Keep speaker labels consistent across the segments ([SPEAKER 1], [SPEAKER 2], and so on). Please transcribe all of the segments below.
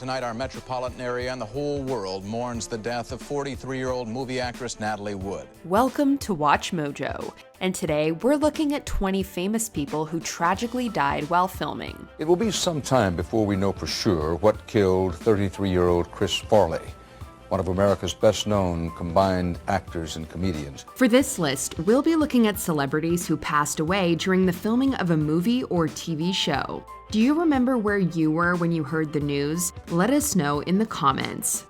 [SPEAKER 1] Tonight, our metropolitan area and the whole world mourns the death of 43-year-old movie actress Natalie Wood.
[SPEAKER 2] Welcome to Watch Mojo, and today we're looking at 20 famous people who tragically died while filming.
[SPEAKER 3] It will be some time before we know for sure what killed 33-year-old Chris Farley, one of America's best-known combined actors and comedians.
[SPEAKER 2] For this list, we'll be looking at celebrities who passed away during the filming of a movie or TV show. Do you remember where you were when you heard the news? Let us know in the comments.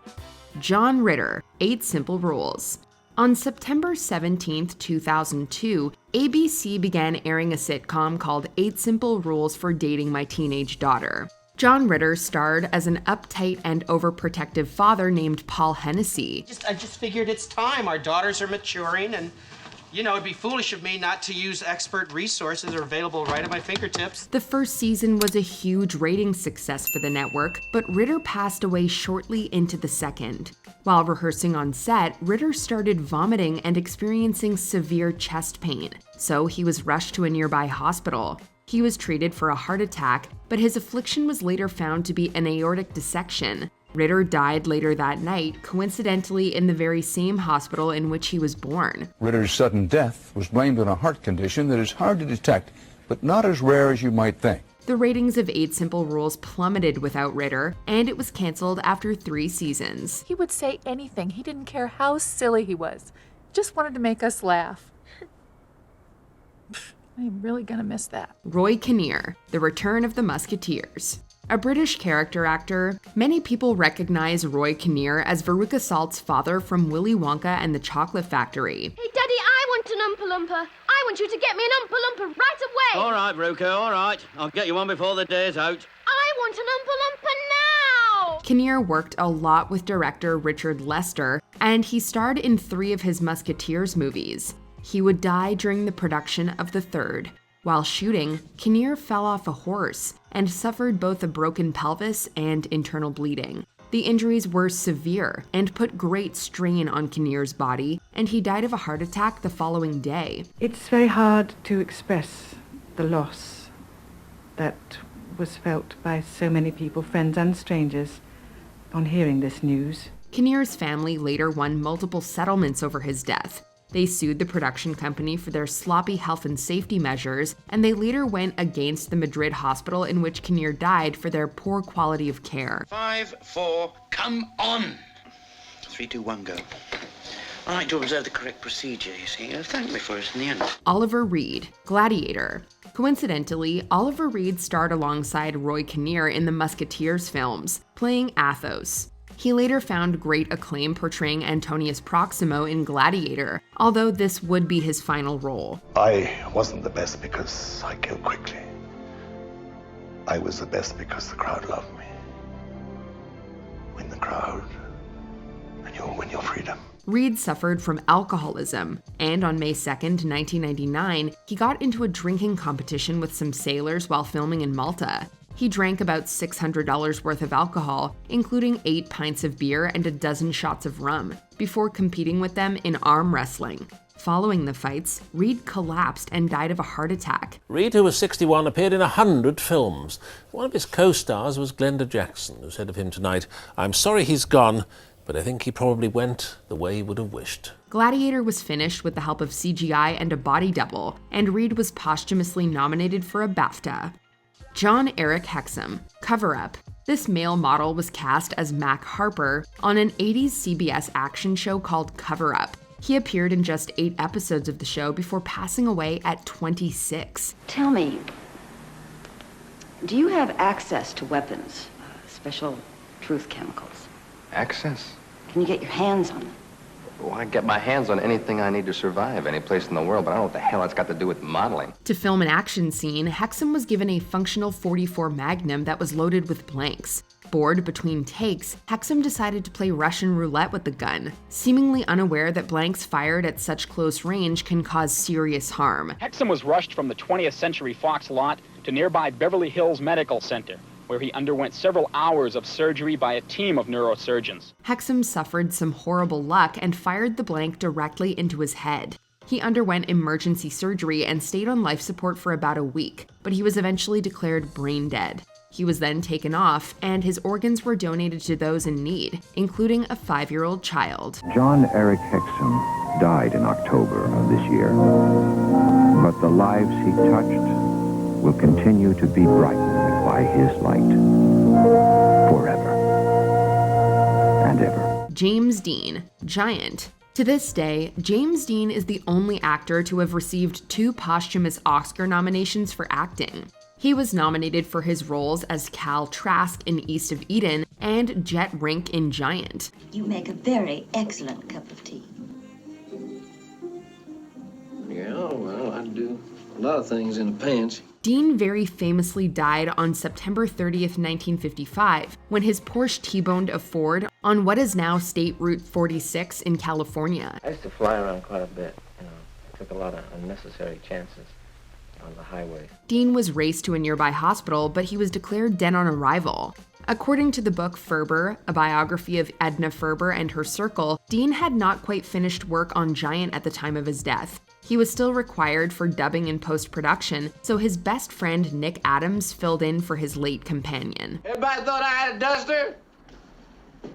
[SPEAKER 2] John Ritter, 8 Simple Rules. On September 17, 2002, ABC began airing a sitcom called 8 Simple Rules for Dating My Teenage Daughter. John Ritter starred as an uptight and overprotective father named Paul Hennessy.
[SPEAKER 4] I just figured it's time. Our daughters are maturing, and it'd be foolish of me not to use expert resources that are available right at my fingertips.
[SPEAKER 2] The first season was a huge ratings success for the network, but Ritter passed away shortly into the second. While rehearsing on set, Ritter started vomiting and experiencing severe chest pain, so he was rushed to a nearby hospital. He was treated for a heart attack, but his affliction was later found to be an aortic dissection. Ritter died later that night, coincidentally in the very same hospital in which he was born.
[SPEAKER 3] Ritter's sudden death was blamed on a heart condition that is hard to detect, but not as rare as you might think.
[SPEAKER 2] The ratings of 8 Simple Rules plummeted without Ritter, and it was canceled after 3 seasons.
[SPEAKER 5] He would say anything. He didn't care how silly he was. Just wanted to make us laugh. I'm really gonna miss that.
[SPEAKER 2] Roy Kinnear, The Return of the Musketeers. A British character actor, many people recognize Roy Kinnear as Veruca Salt's father from Willy Wonka and the Chocolate Factory.
[SPEAKER 6] Hey, Daddy, I want an Oompa Loompa. I want you to get me an Oompa Loompa right away.
[SPEAKER 7] All right, Veruca, all right. I'll get you one before the day's out.
[SPEAKER 6] I want an Oompa Loompa now.
[SPEAKER 2] Kinnear worked a lot with director Richard Lester, and he starred in 3 of his Musketeers movies. He would die during the production of the 3rd. While shooting, Kinnear fell off a horse and suffered both a broken pelvis and internal bleeding. The injuries were severe and put great strain on Kinnear's body, and he died of a heart attack the following day.
[SPEAKER 8] It's very hard to express the loss that was felt by so many people, friends and strangers, on hearing this news.
[SPEAKER 2] Kinnear's family later won multiple settlements over his death. They sued the production company for their sloppy health and safety measures, and they later went against the Madrid hospital in which Kinnear died for their poor quality of care.
[SPEAKER 9] 5, 4, come on! 3, 2, 1, go. I like to observe the correct procedure, you see. Thank me for it in the end.
[SPEAKER 2] Oliver Reed, Gladiator. Coincidentally, Oliver Reed starred alongside Roy Kinnear in the Musketeers films, playing Athos. He later found great acclaim portraying Antonius Proximo in Gladiator, although this would be his final role.
[SPEAKER 10] I wasn't the best because I killed quickly. I was the best because the crowd loved me. Win the crowd, and you'll win your freedom.
[SPEAKER 2] Reed suffered from alcoholism, and on May 2nd, 1999, he got into a drinking competition with some sailors while filming in Malta. He drank about $600 worth of alcohol, including 8 pints of beer and a dozen shots of rum, before competing with them in arm wrestling. Following the fights, Reed collapsed and died of a heart attack.
[SPEAKER 11] Reed, who was 61, appeared in 100 films. One of his co-stars was Glenda Jackson, who said of him tonight, "I'm sorry he's gone, but I think he probably went the way he would have wished."
[SPEAKER 2] Gladiator was finished with the help of CGI and a body double, and Reed was posthumously nominated for a BAFTA. John Eric Hexum, Cover Up. This male model was cast as Mac Harper on an 80s CBS action show called Cover Up. He appeared in just 8 episodes of the show before passing away at 26.
[SPEAKER 12] Tell me, do you have access to weapons, special truth chemicals?
[SPEAKER 13] Access?
[SPEAKER 12] Can you get your hands on them?
[SPEAKER 13] Well, I get my hands on anything I need to survive, any place in the world, but I don't know what the hell it's got to do with modeling.
[SPEAKER 2] To film an action scene, Hexum was given a functional .44 Magnum that was loaded with blanks. Bored between takes, Hexum decided to play Russian roulette with the gun, seemingly unaware that blanks fired at such close range can cause serious harm.
[SPEAKER 14] Hexum was rushed from the 20th Century Fox lot to nearby Beverly Hills Medical Center, where he underwent several hours of surgery by a team of neurosurgeons.
[SPEAKER 2] Hexum suffered some horrible luck and fired the blank directly into his head. He underwent emergency surgery and stayed on life support for about a week, but he was eventually declared brain dead. He was then taken off, and his organs were donated to those in need, including a 5-year-old child.
[SPEAKER 15] John Eric Hexum died in October of this year, but the lives he touched will continue to be brightened by his light forever and ever.
[SPEAKER 2] James Dean, Giant. To this day, James Dean is the only actor to have received 2 posthumous Oscar nominations for acting. He was nominated for his roles as Cal Trask in East of Eden and Jet Rink in Giant.
[SPEAKER 16] You make a very excellent cup of tea.
[SPEAKER 17] Yeah, well, I do a lot of things in a pinch.
[SPEAKER 2] Dean very famously died on September 30th, 1955, when his Porsche T-boned a Ford on what is now State Route 46 in California.
[SPEAKER 13] I used to fly around quite a bit, I took a lot of unnecessary chances on the highway.
[SPEAKER 2] Dean was raced to a nearby hospital, but he was declared dead on arrival. According to the book Ferber, a biography of Edna Ferber and her circle, Dean had not quite finished work on Giant at the time of his death. He was still required for dubbing and post-production, so his best friend Nick Adams filled in for his late companion.
[SPEAKER 7] Everybody thought I had a duster?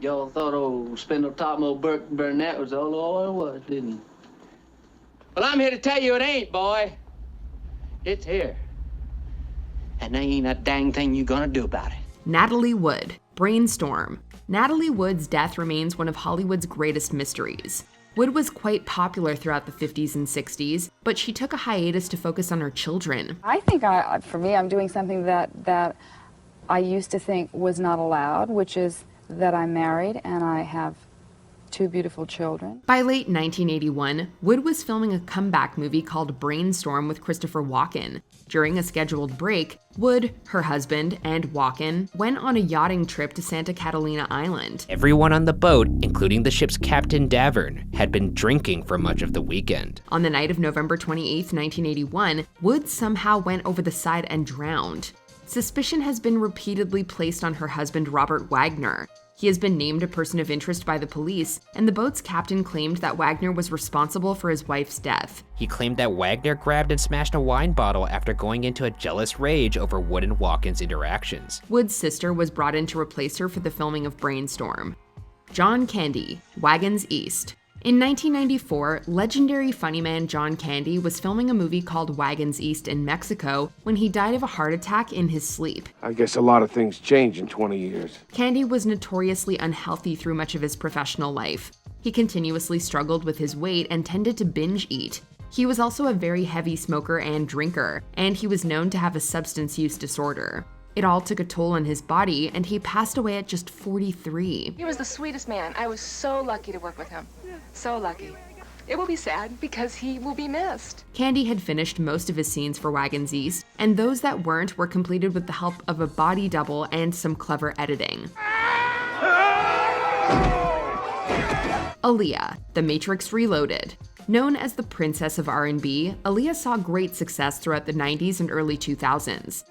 [SPEAKER 7] Y'all thought old Spindle Top Mo Burnett was all it was, didn't you? Well, I'm here to tell you it ain't, boy. It's here. And there ain't a dang thing you gonna do about it.
[SPEAKER 2] Natalie Wood, Brainstorm. Natalie Wood's death remains one of Hollywood's greatest mysteries. Wood was quite popular throughout the 50s and 60s, but she took a hiatus to focus on her children.
[SPEAKER 18] I think, for me, I'm doing something that I used to think was not allowed, which is that I'm married and I have 2 beautiful children.
[SPEAKER 2] By late 1981, Wood was filming a comeback movie called Brainstorm with Christopher Walken. During a scheduled break, Wood, her husband, and Walken went on a yachting trip to Santa Catalina Island.
[SPEAKER 19] Everyone on the boat, including the ship's captain Davern, had been drinking for much of the weekend.
[SPEAKER 2] On the night of November 28, 1981, Wood somehow went over the side and drowned. Suspicion has been repeatedly placed on her husband Robert Wagner. He has been named a person of interest by the police, and the boat's captain claimed that Wagner was responsible for his wife's death.
[SPEAKER 19] He claimed that Wagner grabbed and smashed a wine bottle after going into a jealous rage over Wood and Walken's interactions.
[SPEAKER 2] Wood's sister was brought in to replace her for the filming of Brainstorm. John Candy, Wagons East. In 1994, legendary funny man John Candy was filming a movie called Wagons East in Mexico when he died of a heart attack in his sleep.
[SPEAKER 20] I guess a lot of things change in 20 years.
[SPEAKER 2] Candy was notoriously unhealthy through much of his professional life. He continuously struggled with his weight and tended to binge eat. He was also a very heavy smoker and drinker, and he was known to have a substance use disorder. It all took a toll on his body, and he passed away at just 43.
[SPEAKER 21] He was the sweetest man. I was so lucky to work with him. So lucky. It will be sad because he will be missed.
[SPEAKER 2] Candy had finished most of his scenes for Wagons East, and those that weren't were completed with the help of a body double and some clever editing. Aaliyah, The Matrix Reloaded. Known as the Princess of R&B, Aaliyah saw great success throughout the 90s and early 2000s.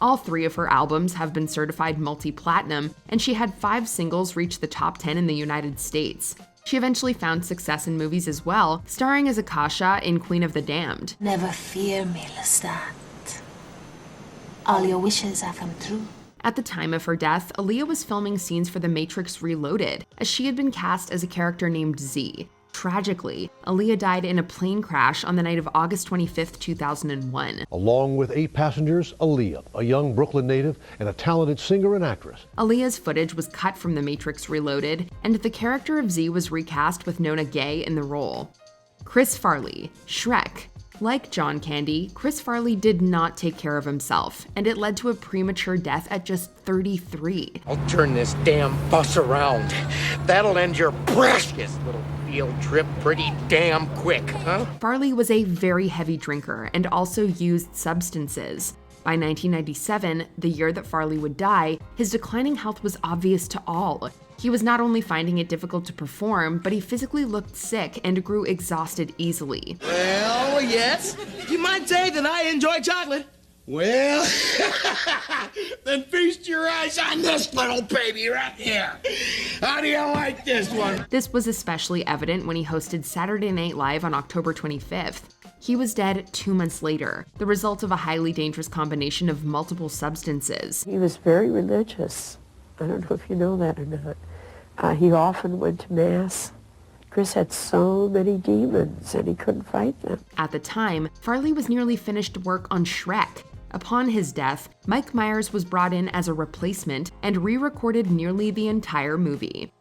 [SPEAKER 2] All 3 of her albums have been certified multi-platinum, and she had 5 singles reach the top 10 in the United States. She eventually found success in movies as well, starring as Akasha in Queen of the Damned.
[SPEAKER 22] Never fear me, Lestat. All your wishes have come true.
[SPEAKER 2] At the time of her death, Aaliyah was filming scenes for The Matrix Reloaded, as she had been cast as a character named Z. Tragically, Aaliyah died in a plane crash on the night of August 25, 2001.
[SPEAKER 23] Along with 8 passengers, Aaliyah, a young Brooklyn native and a talented singer and actress.
[SPEAKER 2] Aaliyah's footage was cut from The Matrix Reloaded, and the character of Z was recast with Nona Gay in the role. Chris Farley, Shrek. Like John Candy, Chris Farley did not take care of himself, and it led to a premature death at just 33.
[SPEAKER 9] I'll turn this damn bus around. That'll end your precious little field trip pretty damn quick, huh?
[SPEAKER 2] Farley was a very heavy drinker and also used substances. By 1997, the year that Farley would die, his declining health was obvious to all. He was not only finding it difficult to perform, but he physically looked sick and grew exhausted easily.
[SPEAKER 24] Well, yes. You might say that I enjoy chocolate.
[SPEAKER 9] Well, then feast your eyes on this little baby right here. How do you like this one?
[SPEAKER 2] This was especially evident when he hosted Saturday Night Live on October 25th. He was dead 2 months later, the result of a highly dangerous combination of multiple substances.
[SPEAKER 1] He was very religious. I don't know if you know that or not. He often went to Mass. Chris had so many demons, and he couldn't fight them.
[SPEAKER 2] At the time, Farley was nearly finished work on Shrek. Upon his death, Mike Myers was brought in as a replacement and re-recorded nearly the entire movie.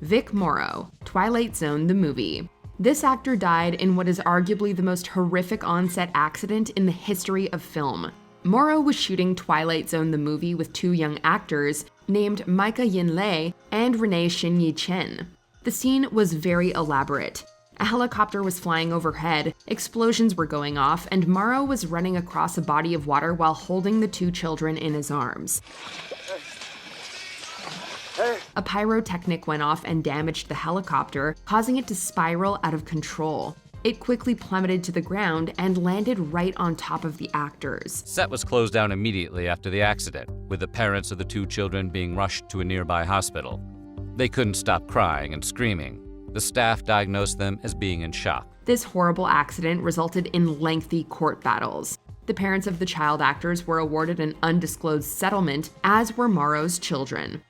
[SPEAKER 2] Vic Morrow, Twilight Zone the movie. This actor died in what is arguably the most horrific on-set accident in the history of film. Morrow was shooting Twilight Zone the movie with 2 young actors named Micah Yin Lei and Renee Shin Yi Chen. The scene was very elaborate. A helicopter was flying overhead, explosions were going off, and Morrow was running across a body of water while holding the 2 children in his arms. A pyrotechnic went off and damaged the helicopter, causing it to spiral out of control. It quickly plummeted to the ground and landed right on top of the actors.
[SPEAKER 3] Set was closed down immediately after the accident, with the parents of the 2 children being rushed to a nearby hospital. They couldn't stop crying and screaming. The staff diagnosed them as being in shock.
[SPEAKER 2] This horrible accident resulted in lengthy court battles. The parents of the child actors were awarded an undisclosed settlement, as were Morrow's children.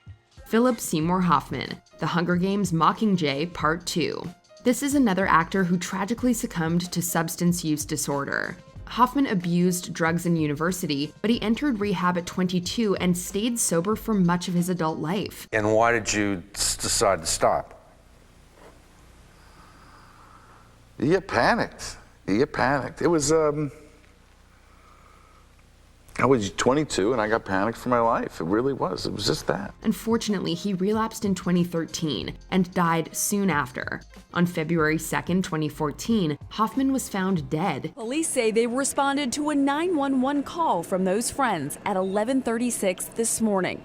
[SPEAKER 2] Philip Seymour Hoffman, The Hunger Games Mockingjay Part 2. This is another actor who tragically succumbed to substance use disorder. Hoffman abused drugs in university, but he entered rehab at 22 and stayed sober for much of his adult life.
[SPEAKER 4] And why did you decide to stop? You get panicked. It was, I was 22 and I got panicked for my life. It really was. It was just that.
[SPEAKER 2] Unfortunately, he relapsed in 2013 and died soon after. On February 2nd, 2014, Hoffman was found dead.
[SPEAKER 24] Police say they responded to a 911 call from those friends at 11:36 this morning.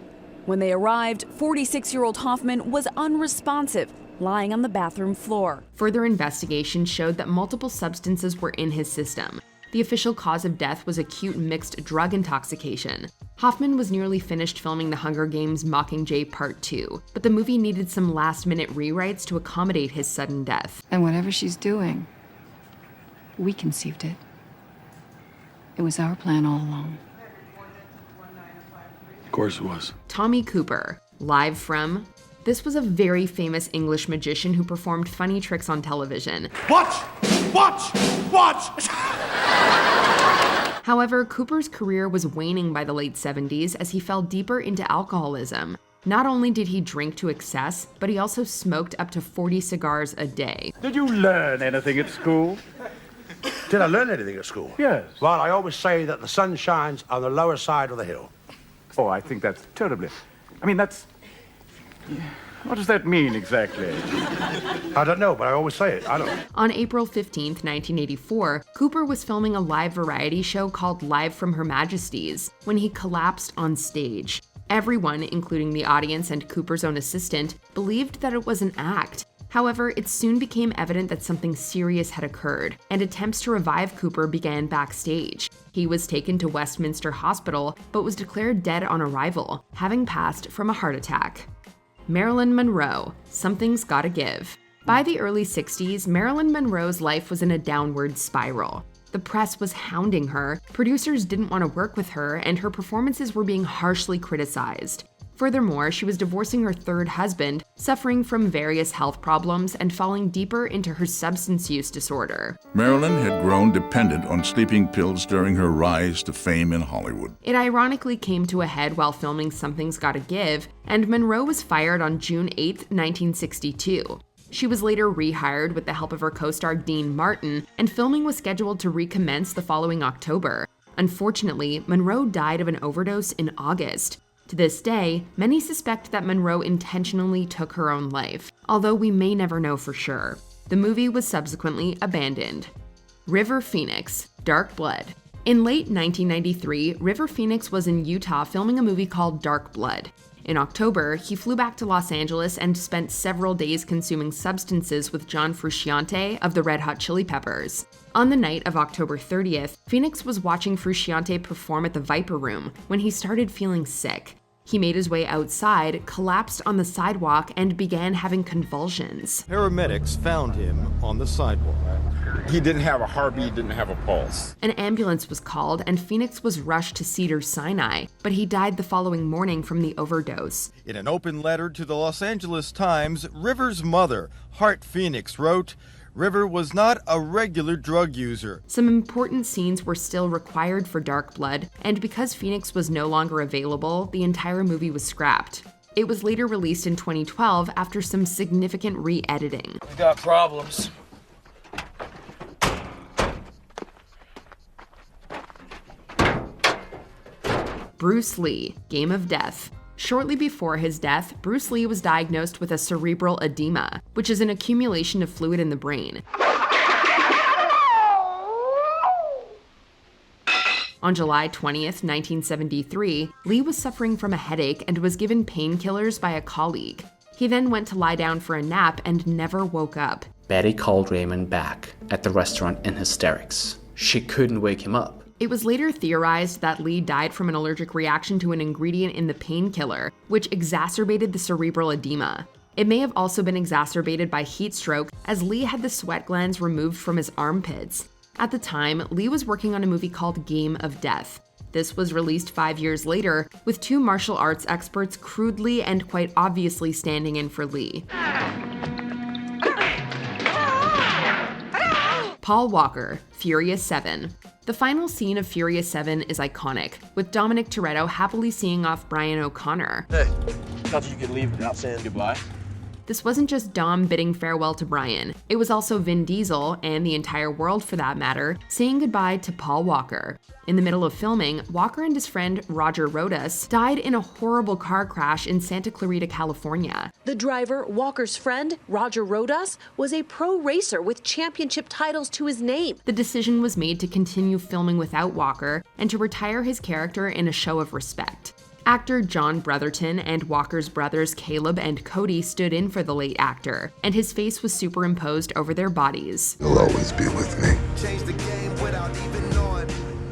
[SPEAKER 24] When they arrived, 46-year-old Hoffman was unresponsive, lying on the bathroom floor.
[SPEAKER 2] Further investigation showed that multiple substances were in his system. The official cause of death was acute mixed drug intoxication. Hoffman was nearly finished filming The Hunger Games Mockingjay Part 2, but the movie needed some last-minute rewrites to accommodate his sudden death.
[SPEAKER 25] And whatever she's doing, we conceived it. It was our plan all along.
[SPEAKER 20] Of course it was.
[SPEAKER 2] Tommy Cooper, live from... This was a very famous English magician who performed funny tricks on television.
[SPEAKER 20] Watch! Watch! Watch!
[SPEAKER 2] However, Cooper's career was waning by the late 70s as he fell deeper into alcoholism. Not only did he drink to excess, but he also smoked up to 40 cigars a day.
[SPEAKER 26] Did you learn anything at school?
[SPEAKER 27] Did I learn anything at school?
[SPEAKER 26] Yes.
[SPEAKER 27] Well, I always say that the sun shines on the lower side of the hill.
[SPEAKER 26] Oh, I think that's terribly... I mean, that's... What does that mean exactly?
[SPEAKER 27] I don't know, but I always say it. I don't.
[SPEAKER 2] On April 15th, 1984, Cooper was filming a live variety show called Live from Her Majesty's when he collapsed on stage. Everyone, including the audience and Cooper's own assistant, believed that it was an act. However, it soon became evident that something serious had occurred, and attempts to revive Cooper began backstage. He was taken to Westminster Hospital, but was declared dead on arrival, having passed from a heart attack. Marilyn Monroe, Something's Gotta Give. By the early 60s, Marilyn Monroe's life was in a downward spiral. The press was hounding her, producers didn't want to work with her, and her performances were being harshly criticized. Furthermore, she was divorcing her 3rd husband, suffering from various health problems, and falling deeper into her substance use disorder.
[SPEAKER 28] Marilyn had grown dependent on sleeping pills during her rise to fame in Hollywood.
[SPEAKER 2] It ironically came to a head while filming Something's Gotta Give, and Monroe was fired on June 8, 1962. She was later rehired with the help of her co-star Dean Martin, and filming was scheduled to recommence the following October. Unfortunately, Monroe died of an overdose in August. To this day, many suspect that Monroe intentionally took her own life, although we may never know for sure. The movie was subsequently abandoned. River Phoenix, Dark Blood. In late 1993, River Phoenix was in Utah filming a movie called Dark Blood. In October, he flew back to Los Angeles and spent several days consuming substances with John Frusciante of the Red Hot Chili Peppers. On the night of October 30th, Phoenix was watching Frusciante perform at the Viper Room when he started feeling sick. He made his way outside, collapsed on the sidewalk, and began having convulsions.
[SPEAKER 5] Paramedics found him on the sidewalk.
[SPEAKER 6] He didn't have a heartbeat, didn't have a pulse.
[SPEAKER 2] An ambulance was called, and Phoenix was rushed to Cedars-Sinai, but he died the following morning from the overdose.
[SPEAKER 5] In an open letter to the Los Angeles Times, River's mother, Hart Phoenix, wrote, "River was not a regular drug user."
[SPEAKER 2] Some important scenes were still required for Dark Blood, and because Phoenix was no longer available, the entire movie was scrapped. It was later released in 2012 after some significant re-editing.
[SPEAKER 6] We got problems.
[SPEAKER 2] Bruce Lee, Game of Death. Shortly before his death, Bruce Lee was diagnosed with a cerebral edema, which is an accumulation of fluid in the brain. On July 20th, 1973, Lee was suffering from a headache and was given painkillers by a colleague. He then went to lie down for a nap and never woke up.
[SPEAKER 8] Betty called Raymond back at the restaurant in hysterics. She couldn't wake him up.
[SPEAKER 2] It was later theorized that Lee died from an allergic reaction to an ingredient in the painkiller, which exacerbated the cerebral edema. It may have also been exacerbated by heat stroke, as Lee had the sweat glands removed from his armpits. At the time, Lee was working on a movie called Game of Death. This was released 5 years later, with two martial arts experts crudely and quite obviously standing in for Lee. Paul Walker, Furious 7. The final scene of Furious 7 is iconic, with Dominic Toretto happily seeing off Brian O'Connor.
[SPEAKER 6] Hey, thought you could leave without saying goodbye.
[SPEAKER 2] This wasn't just Dom bidding farewell to Brian, it was also Vin Diesel, and the entire world for that matter, saying goodbye to Paul Walker. In the middle of filming, Walker and his friend Roger Rodas died in a horrible car crash in Santa Clarita, California.
[SPEAKER 10] The driver, Walker's friend, Roger Rodas, was a pro racer with championship titles to his name.
[SPEAKER 2] The decision was made to continue filming without Walker and to retire his character in a show of respect. Actor John Brotherton and Walker's brothers Caleb and Cody stood in for the late actor, and his face was superimposed over their bodies.
[SPEAKER 11] You'll always be with me.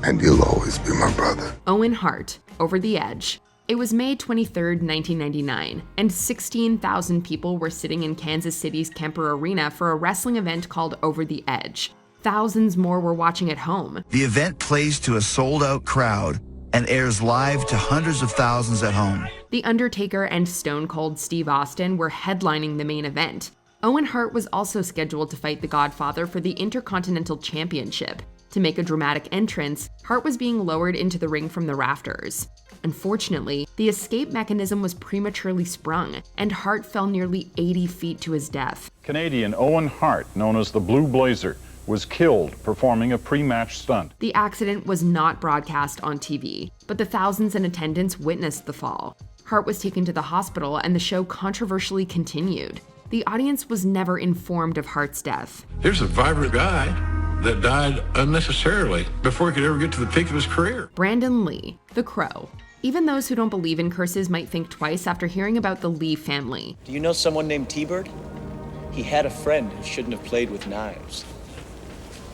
[SPEAKER 11] And you'll always be my brother.
[SPEAKER 2] Owen Hart, Over the Edge. It was May 23, 1999, and 16,000 people were sitting in Kansas City's Kemper Arena for a wrestling event called Over the Edge. Thousands more were watching at home.
[SPEAKER 12] The event plays to a sold-out crowd and airs live to hundreds of thousands at home.
[SPEAKER 2] The Undertaker and Stone Cold Steve Austin were headlining the main event. Owen Hart was also scheduled to fight The Godfather for the Intercontinental Championship. To make a dramatic entrance, Hart was being lowered into the ring from the rafters. Unfortunately, the escape mechanism was prematurely sprung, and Hart fell nearly 80 feet to his death.
[SPEAKER 14] Canadian Owen Hart, known as the Blue Blazer, was killed performing a pre-match stunt.
[SPEAKER 2] The accident was not broadcast on TV, but the thousands in attendance witnessed the fall. Hart was taken to the hospital and the show controversially continued. The audience was never informed of Hart's death.
[SPEAKER 15] Here's a vibrant guy that died unnecessarily before he could ever get to the peak of his career.
[SPEAKER 2] Brandon Lee, The Crow. Even those who don't believe in curses might think twice after hearing about the Lee family.
[SPEAKER 29] Do you know someone named T-Bird? He had a friend who shouldn't have played with knives.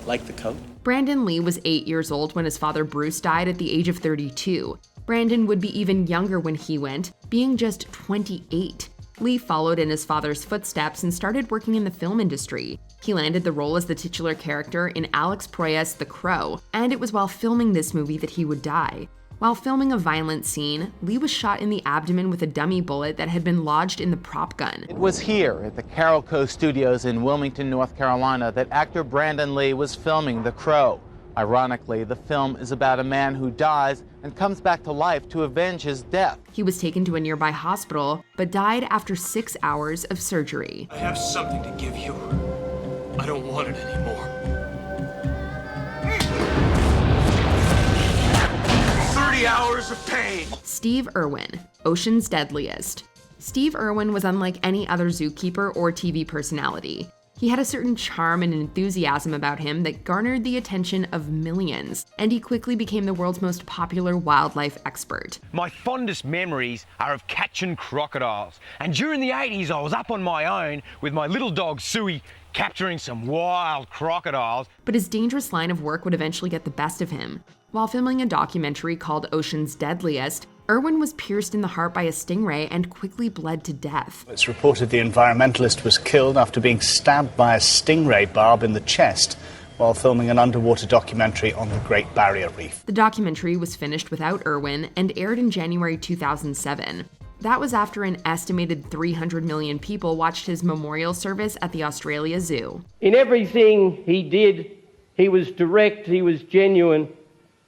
[SPEAKER 29] Like the coat?
[SPEAKER 2] Brandon Lee was 8 years old when his father Bruce died at the age of 32. Brandon would be even younger when he went, being just 28. Lee followed in his father's footsteps and started working in the film industry. He landed the role as the titular character in Alex Proyas' The Crow, and it was while filming this movie that he would die. While filming a violent scene, Lee was shot in the abdomen with a dummy bullet that had been lodged in the prop gun.
[SPEAKER 30] It was here at the Carol Co. Studios in Wilmington, North Carolina, that actor Brandon Lee was filming The Crow. Ironically, the film is about a man who dies and comes back to life to avenge his death.
[SPEAKER 2] He was taken to a nearby hospital, but died after 6 hours of surgery.
[SPEAKER 20] I have something to give you. I don't want it anymore. 30 hours of pain.
[SPEAKER 2] Steve Irwin, Ocean's Deadliest. Steve Irwin was unlike any other zookeeper or TV personality. He had a certain charm and enthusiasm about him that garnered the attention of millions, and he quickly became the world's most popular wildlife expert.
[SPEAKER 7] My fondest memories are of catching crocodiles, and during the 80s I was up on my own with my little dog Suey, capturing some wild crocodiles.
[SPEAKER 2] But his dangerous line of work would eventually get the best of him. While filming a documentary called Ocean's Deadliest, Irwin was pierced in the heart by a stingray and quickly bled to death.
[SPEAKER 9] It's reported the environmentalist was killed after being stabbed by a stingray barb in the chest while filming an underwater documentary on the Great Barrier Reef.
[SPEAKER 2] The documentary was finished without Irwin and aired in January 2007. That was after an estimated 300 million people watched his memorial service at the Australia Zoo.
[SPEAKER 13] In everything he did, he was direct, he was genuine,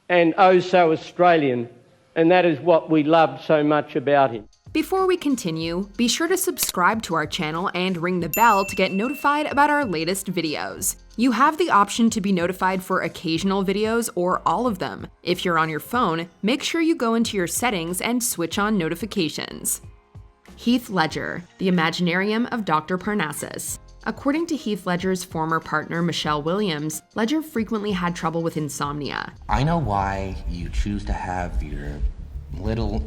[SPEAKER 13] and oh so Australian. And that is what we loved so much about him.
[SPEAKER 2] Before we continue, be sure to subscribe to our channel and ring the bell to get notified about our latest videos. You have the option to be notified for occasional videos or all of them. If you're on your phone, make sure you go into your settings and switch on notifications. Heath Ledger, the Imaginarium of Dr. Parnassus. According to Heath Ledger's former partner Michelle Williams, Ledger frequently had trouble with insomnia.
[SPEAKER 16] I know why you choose to have your little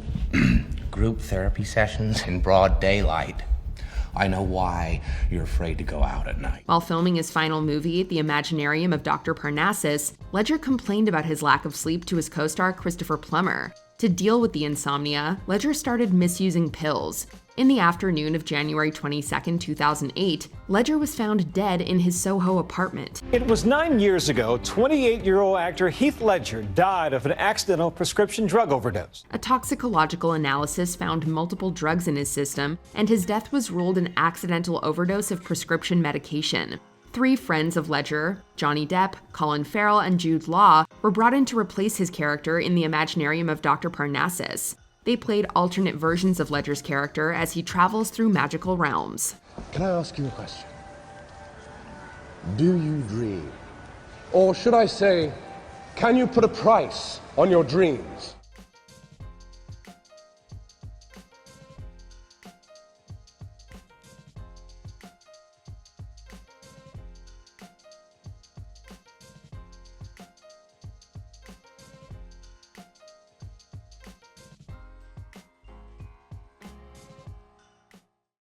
[SPEAKER 16] group therapy sessions in broad daylight. I know why you're afraid to go out at night.
[SPEAKER 2] While filming his final movie, The Imaginarium of Dr. Parnassus, Ledger complained about his lack of sleep to his co-star Christopher Plummer. To deal with the insomnia, Ledger started misusing pills. In the afternoon of January 22, 2008, Ledger was found dead in his Soho apartment.
[SPEAKER 17] It was 9 years ago, 28-year-old actor Heath Ledger died of an accidental prescription drug overdose.
[SPEAKER 2] A toxicological analysis found multiple drugs in his system, and his death was ruled an accidental overdose of prescription medication. 3 friends of Ledger, Johnny Depp, Colin Farrell, and Jude Law, were brought in to replace his character in the Imaginarium of Dr. Parnassus. They played alternate versions of Ledger's character as he travels through magical realms.
[SPEAKER 18] Can I ask you a question? Do you dream? Or should I say, can you put a price on your dreams?